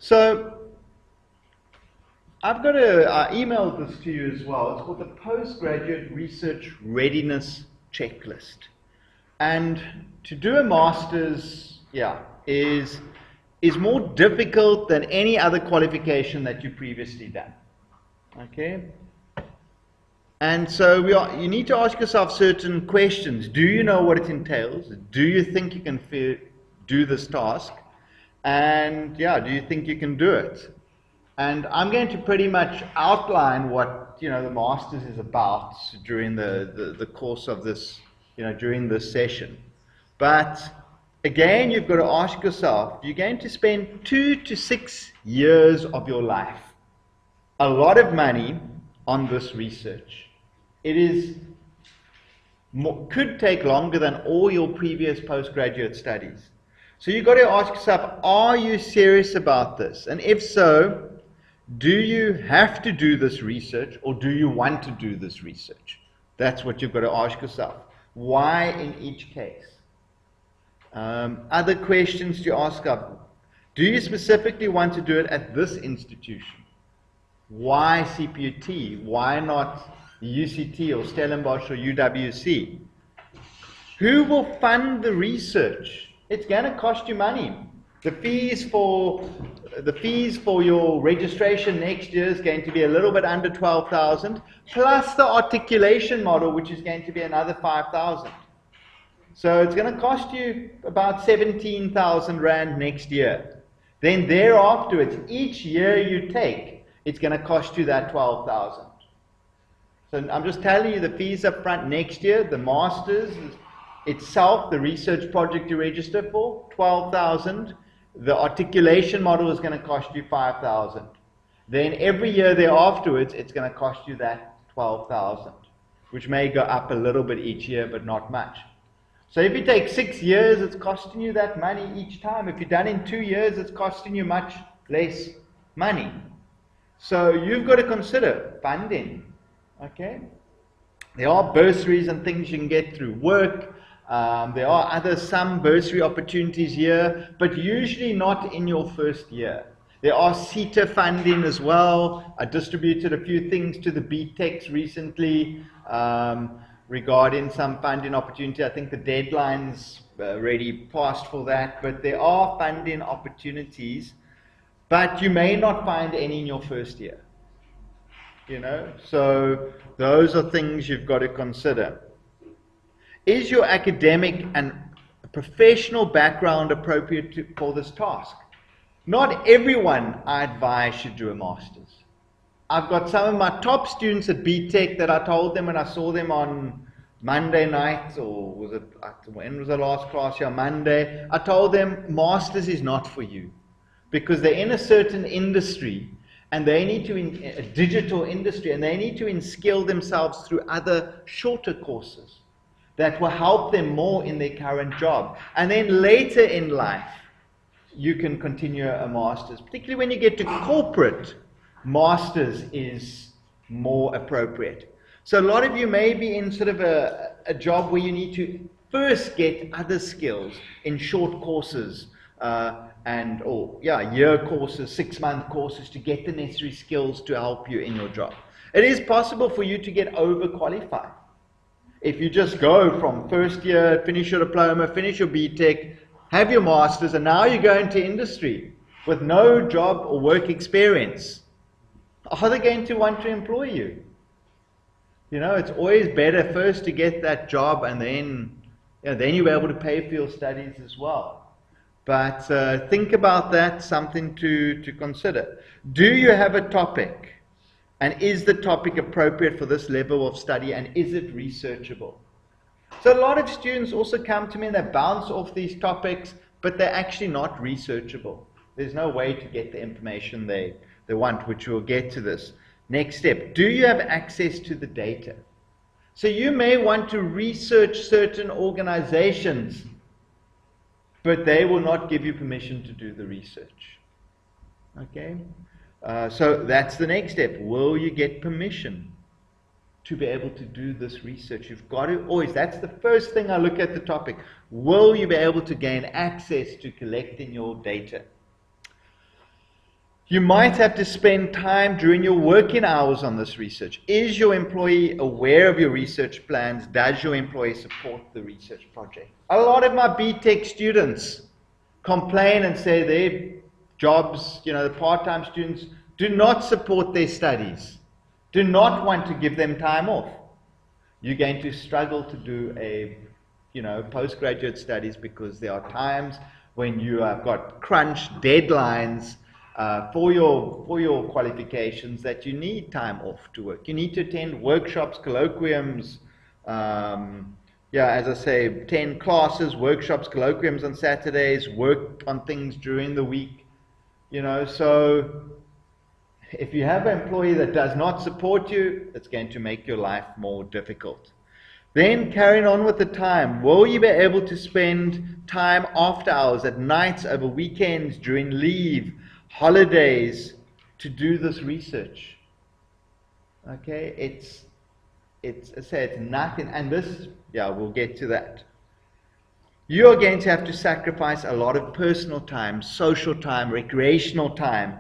So I've got I emailed this to you as well. It's called the Postgraduate Research Readiness Checklist. And to do a master's, is more difficult than any other qualification that you've previously done. Okay? And so you need to ask yourself certain questions. Do you know what it entails? Do you think you can do this task? And do you think you can do it? And I'm going to pretty much outline what the Masters is about during the course of this, during this session. But again, you've got to ask yourself, you're going to spend 2 to 6 years of your life, a lot of money on this research. It could take longer than all your previous postgraduate studies. So you've got to ask yourself, are you serious about this? And if so, do you have to do this research, or do you want to do this research? That's what you've got to ask yourself. Why in each case? Other questions to ask up. Do you specifically want to do it at this institution? Why CPUT? Why not UCT or Stellenbosch or UWC? Who will fund the research? It's going to cost you money. The fees for your registration next year is going to be a little bit under 12,000, plus the articulation model, which is going to be another 5,000. So it's going to cost you about 17,000 Rand next year. Then thereafter, each year you take, it's going to cost you that 12,000. So I'm just telling you the fees up front next year. The Masters itself, the research project you register for, 12,000. The articulation model is going to cost you 5,000. Then every year thereafter, it's going to cost you that 12,000, which may go up a little bit each year, but not much. So if you take 6 years, it's costing you that money each time. If you're done in 2 years, it's costing you much less money. So you've got to consider funding. Okay? There are bursaries and things you can get through work. There are some bursary opportunities here, but usually not in your first year. There are CETA funding as well. I distributed a few things to the BTECs recently regarding some funding opportunity. I think the deadline's already passed for that, but there are funding opportunities, but you may not find any in your first year. So those are things you've got to consider. Is your academic and professional background appropriate for this task? Not everyone, I advise, should do a master's. I've got some of my top students at BTEC that I told them when I saw them on Monday night, or when was the last class here? Monday. I told them master's is not for you, because they're in a certain industry, and they need to, in a digital industry, and they need to inskill themselves through other shorter courses that will help them more in their current job. And then later in life, you can continue a master's. Particularly when you get to corporate, master's is more appropriate. So a lot of you may be in sort of a job where you need to first get other skills in short courses, year courses, 6-month courses, to get the necessary skills to help you in your job. It is possible for you to get overqualified. If you just go from first year, finish your diploma, finish your BTEC, have your master's, and now you go into industry with no job or work experience, are they going to want to employ you? It's always better first to get that job, and then you'll be able to pay for your studies as well. But think about that, something to consider. Do you have a topic? And is the topic appropriate for this level of study, and is it researchable? So a lot of students also come to me and they bounce off these topics, but they're actually not researchable. There's no way to get the information they want, which we'll get to this. Next step, do you have access to the data? So you may want to research certain organizations, but they will not give you permission to do the research. Okay? So that's the next step. Will you get permission to be able to do this research? You've got to always, that's the first thing I look at the topic. Will you be able to gain access to collecting your data? You might have to spend time during your working hours on this research. Is your employee aware of your research plans? Does your employee support the research project? A lot of my BTech students complain and say their jobs, the part-time students, do not support their studies, do not want to give them time off. You're going to struggle to do postgraduate studies because there are times when you have got crunch deadlines for your qualifications that you need time off to work. You need to attend workshops, colloquiums, as I say, attend classes, workshops, colloquiums on Saturdays, work on things during the week. So if you have an employee that does not support you, it's going to make your life more difficult. Then carrying on with the time, will you be able to spend time after hours, at nights, over weekends, during leave, holidays, to do this research? Okay, it's nothing, and this, we'll get to that. You are going to have to sacrifice a lot of personal time, social time, recreational time.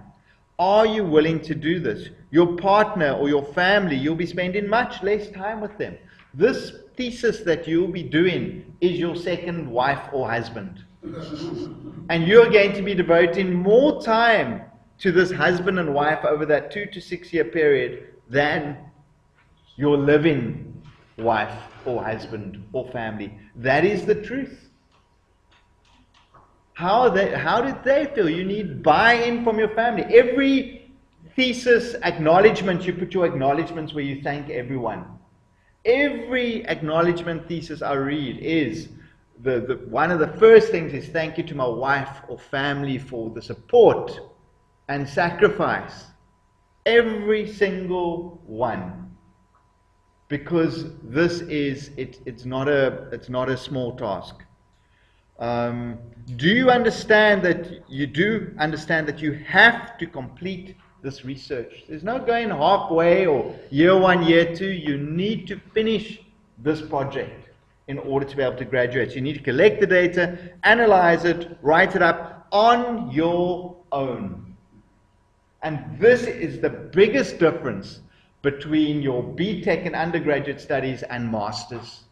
Are you willing to do this? Your partner or your family, you'll be spending much less time with them. This thesis that you'll be doing is your second wife or husband. And you're going to be devoting more time to this husband and wife over that 2 to 6 year period than your living wife or husband or family. That is the truth. How did they feel? You need buy-in from your family. Every thesis acknowledgement, you put your acknowledgements where you thank everyone. Every acknowledgement thesis I read is one of the first things is thank you to my wife or family for the support and sacrifice. Every single one. Because this is it's not a small task. Do you understand that you have to complete this research? There's no going halfway or year 1, year 2. You need to finish this project in order to be able to graduate. So you need to collect the data, analyze it, write it up on your own. And this is the biggest difference between your BTech and undergraduate studies and masters.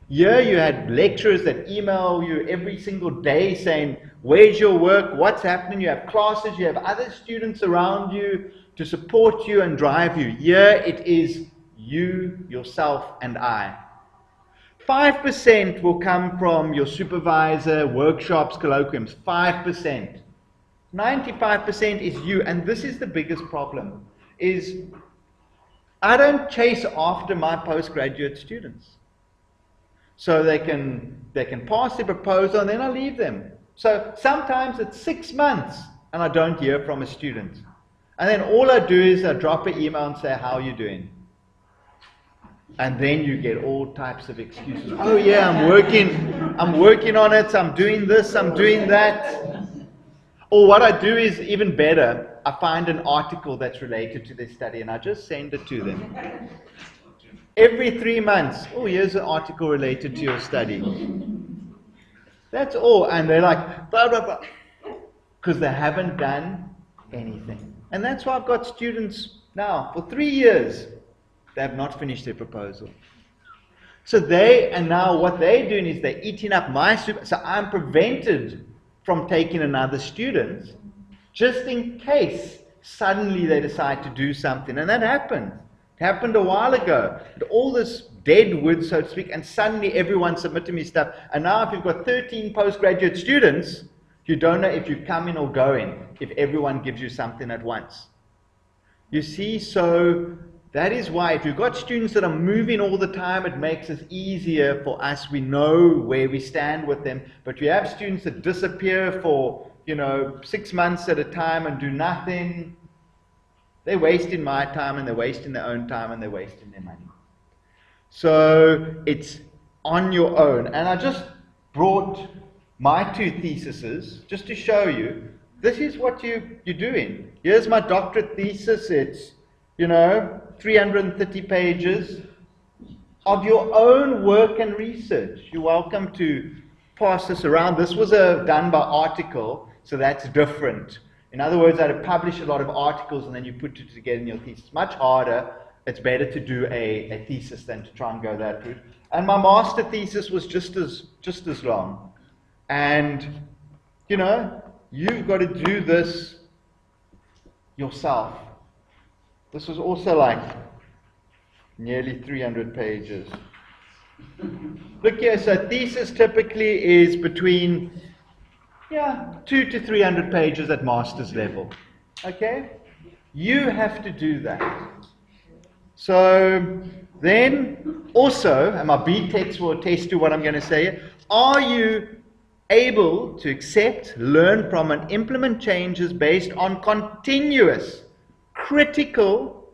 Here you had lecturers that email you every single day saying, where's your work, what's happening? You have classes, you have other students around you to support you and drive you. Here it is you, yourself, and I. 5% will come from your supervisor, workshops, colloquiums. 5%. 95% is you. And this is the biggest problem, is I don't chase after my postgraduate students. So they can pass their proposal and then I leave them. So sometimes it's 6 months and I don't hear from a student. And then all I do is I drop an email and say, how are you doing? And then you get all types of excuses. Oh yeah, I'm working on it, I'm doing this, I'm doing that. Or what I do is even better, I find an article that's related to their study and I just send it to them. Every 3 months, here's an article related to your study. That's all. And they're like, blah, blah, blah. Because they haven't done anything. And that's why I've got students now, for 3 years, they have not finished their proposal. So now what they're doing is they're eating up so I'm prevented from taking another student, just in case suddenly they decide to do something. And that happened. It happened a while ago. All this dead wood, so to speak, and suddenly everyone submitted me stuff. And now if you've got 13 postgraduate students, you don't know if you're coming or going, if everyone gives you something at once. You see, so that is why if you've got students that are moving all the time, it makes it easier for us. We know where we stand with them. But we have students that disappear for, 6 months at a time and do nothing. They're wasting my time and they're wasting their own time and they're wasting their money. So it's on your own. And I just brought my 2 theses just to show you this is what you're doing. Here's my doctorate thesis. It's, 330 pages of your own work and research. You're welcome to pass this around. This was done by article, so that's different. In other words, I had to publish a lot of articles and then you put it together in your thesis. Much harder. It's better to do a thesis than to try and go that route. And my master thesis was just as long. And, you know, you've got to do this yourself. This was also like nearly 300 pages. Look here, so thesis typically is between 200 to 300 pages at master's level. Okay? You have to do that. So then also, and my B text will attest to what I'm going to say, are you able to accept, learn from, and implement changes based on continuous, critical,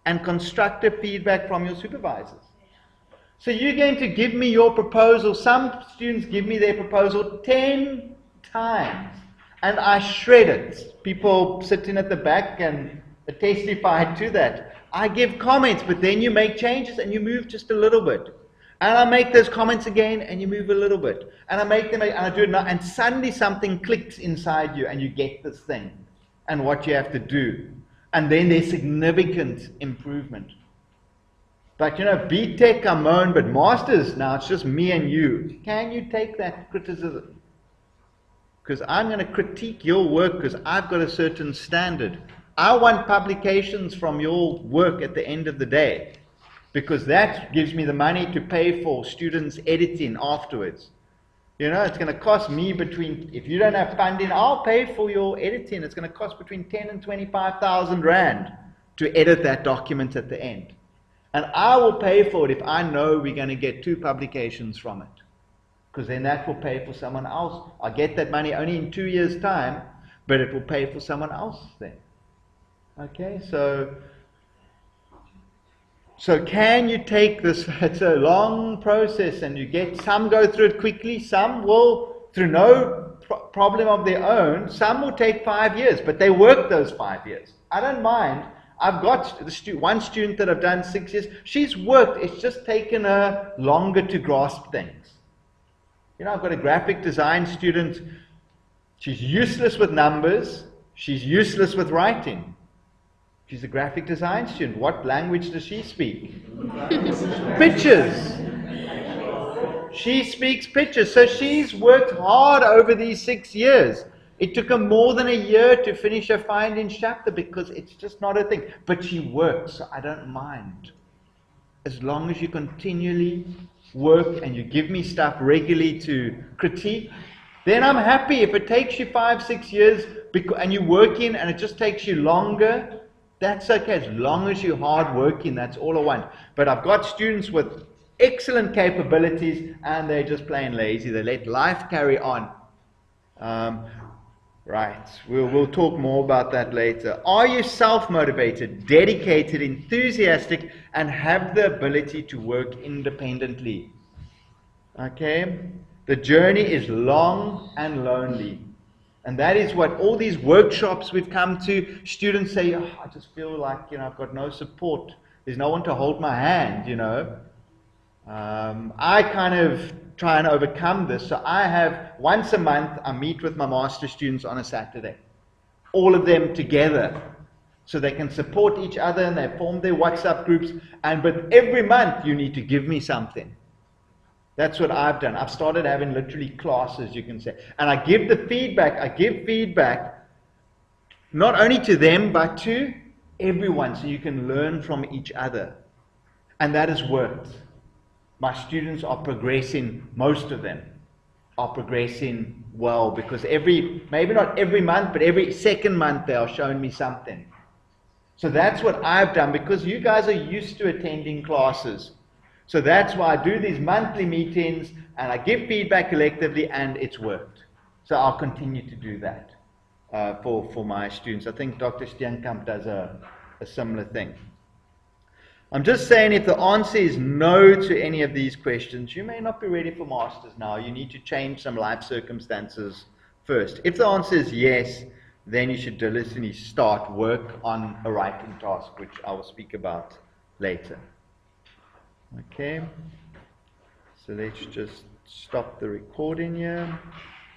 and constructive feedback from your supervisors? So you're going to give me your proposal. Some students give me their proposal 10 times, and I shred it. People sitting at the back and testify to that. I give comments, but then you make changes and you move just a little bit. And I make those comments again and you move a little bit. And I make them and I do it now. And suddenly something clicks inside you and you get this thing and what you have to do. And then there's significant improvement. But you know, BTech I'm known, but masters now it's just me and you. Can you take that criticism? Because I'm going to critique your work because I've got a certain standard. I want publications from your work at the end of the day, because that gives me the money to pay for students' editing afterwards. You know, it's going to cost me if you don't have funding, I'll pay for your editing. It's going to cost between 10 and 25,000 Rand to edit that document at the end. And I will pay for it if I know we're going to get 2 publications from it. Because then that will pay for someone else. I'll get that money only in 2 years' time, but it will pay for someone else then. Okay, so can you take this? It's a long process, and some go through it quickly, some will, through no problem of their own, some will take 5 years, but they work those 5 years. I don't mind. I've got one student that I've done 6 years. She's worked. It's just taken her longer to grasp things. You know, I've got a graphic design student. She's useless with numbers. She's useless with writing. She's a graphic design student. What language does she speak? Pictures. She speaks pictures. So she's worked hard over these 6 years. It took her more than a year to finish her findings chapter because it's just not a thing. But she works, so I don't mind. As long as you continually work and you give me stuff regularly to critique, then I'm happy. If it takes you 5, 6 years and you're working and it just takes you longer, that's okay. As long as you're hard working, that's all I want. But I've got students with excellent capabilities and they're just plain lazy. They let life carry on. Right, we'll talk more about that later. Are you self-motivated, dedicated, enthusiastic, and have the ability to work independently? Okay, the journey is long and lonely. And that is what all these workshops we've come to, students say, oh, I just feel like, I've got no support. There's no one to hold my hand, I kind of try and overcome this. So I have, once a month, I meet with my master students on a Saturday. All of them together. So they can support each other and they form their WhatsApp groups. But every month you need to give me something. That's what I've done. I've started having literally classes, you can say. And I give feedback not only to them, but to everyone. So you can learn from each other. And that has worked. My students are progressing, most of them are progressing well, because maybe not every month, but every second month they are showing me something. So that's what I've done, because you guys are used to attending classes. So that's why I do these monthly meetings and I give feedback collectively, and it's worked. So I'll continue to do that for my students. I think Dr. Steenkamp does a similar thing. I'm just saying, if the answer is no to any of these questions, you may not be ready for masters now. You need to change some life circumstances first. If the answer is yes, then you should diligently start work on a writing task, which I will speak about later. Okay, so let's just stop the recording here.